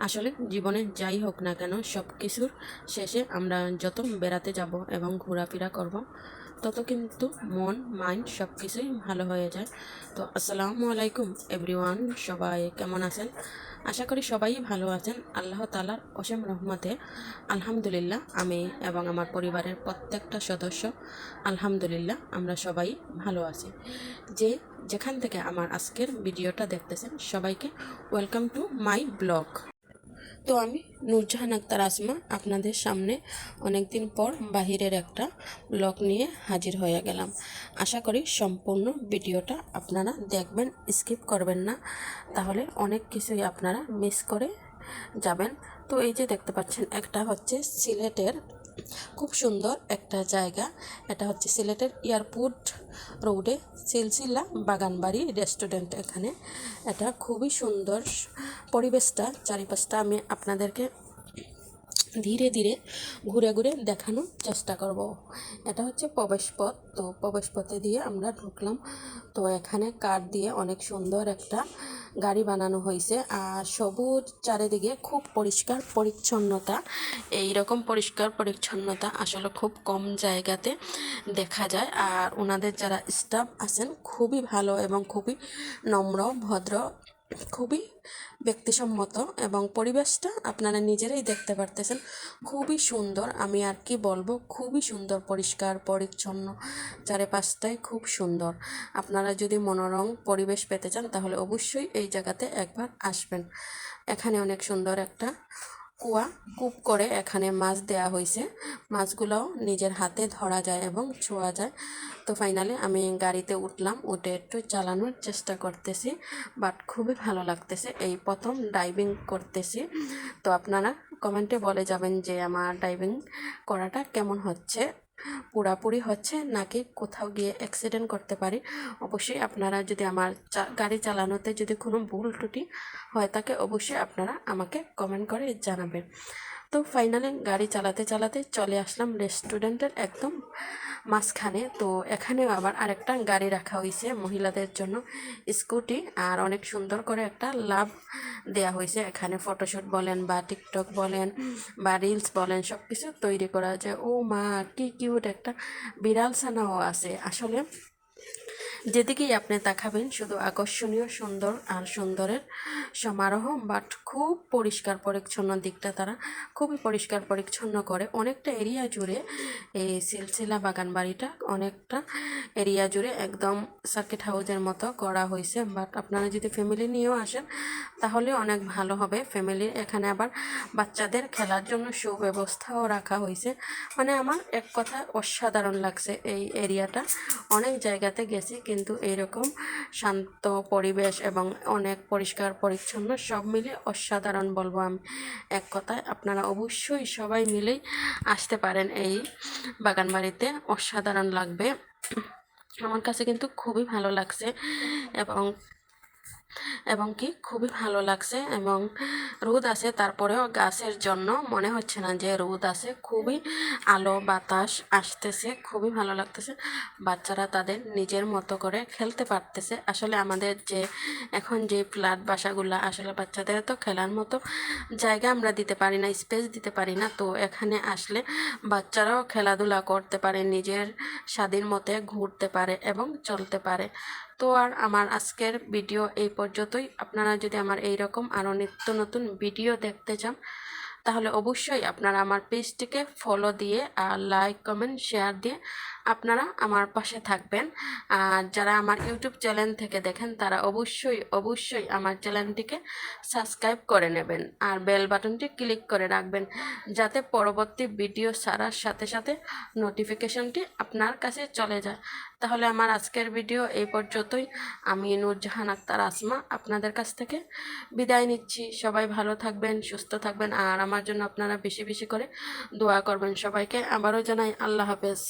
আসলে জীবনে যাই হোক না কেন সব কিছুর শেষে আমরা যত বেড়াতে যাব এবং ঘোরাফেরা করব তত কিন্তু মন মাইন্ড সব কিছুই ভালো হয়ে যায়। তো আসসালামু আলাইকুম এভরিওয়ান, সবাই কেমন আছেন? আশা করি সবাই ভালো আছেন। আল্লাহ তাআলার অসীম রহমতে আলহামদুলিল্লাহ আমি এবং আমার পরিবারের প্রত্যেকটা সদস্য আলহামদুলিল্লাহ আমরা সবাই ভালো আছি। যেখান থেকে আমার আজকের ভিডিওটা দেখতেছেন সবাইকে ওয়েলকাম টু মাই ব্লগ। তো আমি নূরজাহান আক্তার আসমা আপনাদের সামনে অনেকদিন পর বাহিরের একটা ব্লগ নিয়ে হাজির হয়ে গেলাম। আশা করি সম্পূর্ণ ভিডিওটা আপনারা দেখবেন, স্কিপ করবেন না, তাহলে অনেক কিছুই আপনারা মিস করে যাবেন। তো এই যে দেখতে পাচ্ছেন, একটা হচ্ছে সিলেটের খুব সুন্দর একটা জায়গা। এটা হচ্ছে সিলেটের এয়ারপোর্ট রোডে সিলসিলা বাগানবাড়ি রেস্টুরেন্ট। এখানে এটা খুবই সুন্দর পরিবেশটা, চারিপাশটা আমি আপনাদেরকে ধীরে ধীরে ঘুরে ঘুরে দেখানোর চেষ্টা করব। এটা হচ্ছে প্রবেশপথ। তো প্রবেশপথে দিয়ে আমরা ঢুকলাম। তো এখানে কাঠ দিয়ে অনেক সুন্দর একটা গাড়ি বানানো হয়েছে, আর সবুজ চারিদিকে খুব পরিষ্কার পরিচ্ছন্নতা। এই রকম পরিষ্কার পরিচ্ছন্নতা আসলে খুব কম জায়গাতে দেখা যায়। আর ওনাদের যারা স্টাফ আছেন খুবই ভালো এবং খুবই নম্র ভদ্র, খুবই ব্যক্তিসম্মত, এবং পরিবেশটা আপনারা নিজেরাই দেখতে পারতেছেন খুবই সুন্দর। আমি আর কি বলবো, খুবই সুন্দর, পরিষ্কার পরিচ্ছন্ন, চারিপাশটাই খুব সুন্দর। আপনারা যদি মনোরম পরিবেশ পেতে চান তাহলে অবশ্যই এই জায়গাতে একবার আসবেন। এখানে অনেক সুন্দর একটা কূপ করে এখানে মাছ দেয়া হয়েছে। মাছগুলোও নিজের হাতে ধরা যায় এবং ছোঁয়া যায়। তো ফাইনালি আমি গাড়িতে উঠলাম, উঠে একটু চালানোর চেষ্টা করতেছি, বাট খুবই ভালো লাগতেছে। এই প্রথম ডাইভিং করতেছি। তো আপনারা কমেন্টে বলে যাবেন যে আমার ডাইভিং করাটা কেমন হচ্ছে, পুরাপুরি হচ্ছে নাকি কোথাও গিয়ে অ্যাক্সিডেন্ট করতে পারি। অবশ্যই আপনারা যদি আমার গাড়ি চালানোতে যদি কোনো ভুল ত্রুটি হয় থাকে অবশ্যই আপনারা আমাকে কমেন্ট করে জানাবেন। তো ফাইনালি গাড়ি চালাতে চালাতে চলে আসলাম রেস্টুরেন্টের একদম মাঝখানে। তো এখানেও আবার আরেকটা গাড়ি রাখা হয়েছে মহিলাদের জন্য, স্কুটি, আর অনেক সুন্দর করে একটা লাভ দেয়া হয়েছে। এখানে ফটোশ্যুট বলেন বা টিকটক বলেন বা রিলস বলেন সব কিছু তৈরি করা যায়। ও মা, কি কিউট একটা বিড়াল ছানাও আছে। আসলে যেদিকেই আপনি তাকাবেন শুধু আকর্ষণীয় সুন্দর আর সুন্দরের সমারোহ। বাট খুব পরিষ্কার পরিচ্ছন্ন দিকটা তারা খুবই পরিষ্কার পরিচ্ছন্ন করে। অনেকটা এরিয়া জুড়ে এই সিলসিলা বাগান বাড়িটা অনেকটা এরিয়া জুড়ে একদম সার্কিট হাউসের মতো করা হয়েছে। বাট আপনারা যদি ফ্যামিলি নিয়েও আসেন তাহলে অনেক ভালো হবে। ফ্যামিলির এখানে আবার বাচ্চাদের খেলার জন্য সুব্যবস্থাও রাখা হয়েছে। মানে আমার এক কথা অসাধারণ লাগছে এই এরিয়াটা। অনেক জায়গাতে গেছি কিন্তু এইরকম শান্ত পরিবেশ এবং অনেক পরিষ্কার পরিচ্ছন্ন সব মিলে অসাধারণ বলবো আমি। এক কথায় আপনারা অবশ্যই সবাই মিলেই আসতে পারেন এই বাগানবাড়িতে, অসাধারণ লাগবে। আমার কাছে কিন্তু খুবই ভালো লাগছে এবং এবং কি খুবই ভালো লাগছে। এবং রোদ আছে, তারপরেও গাছের জন্য মনে হচ্ছে না যে রোদ আছে, খুবই আলো বাতাস আসতেছে, খুবই ভালো লাগতেছে। বাচ্চারা তাদের নিজের মতো করে খেলতে পারতেছে। আসলে আমাদের যে এখন যে ফ্ল্যাট বাসাগুলো, আসলে বাচ্চাদের তো খেলার মতো জায়গা আমরা দিতে পারি না, স্পেস দিতে পারি না। তো এখানে আসলে বাচ্চারাও খেলাধুলা করতে পারে, নিজের স্বাধীন মতে ঘুরতে পারে এবং চলতে পারে। তো আর আমার আজকের ভিডিও এই পর্যন্তই। আপনারা যদি আমার এই রকম আরও নিত্য নতুন ভিডিও দেখতে চান তাহলে অবশ্যই আপনারা আমার পেজটিকে ফলো দিয়ে আর লাইক কমেন্ট শেয়ার দিয়ে আপনারা আমার পাশে থাকবেন। আর যারা আমার ইউটিউব চ্যানেল থেকে দেখেন তারা অবশ্যই অবশ্যই আমার চ্যানেলটিকে সাবস্ক্রাইব করে নেবেন আর বেল বাটনটি ক্লিক করে রাখবেন, যাতে পরবর্তী ভিডিও ছাড়ার সাথে সাথে নোটিফিকেশনটি আপনার কাছে চলে যায়। তাহলে আমার আজকের ভিডিও এই পর্যন্তই। আমি নূরজাহান আক্তার আসমা আপনাদের কাছ থেকে বিদায় নিচ্ছি। সবাই ভালো থাকবেন, সুস্থ থাকবেন, আর আমার জন্য আপনারা বেশি বেশি করে দোয়া করবেন। সবাইকে আবারও জানাই আল্লাহ হাফেজ।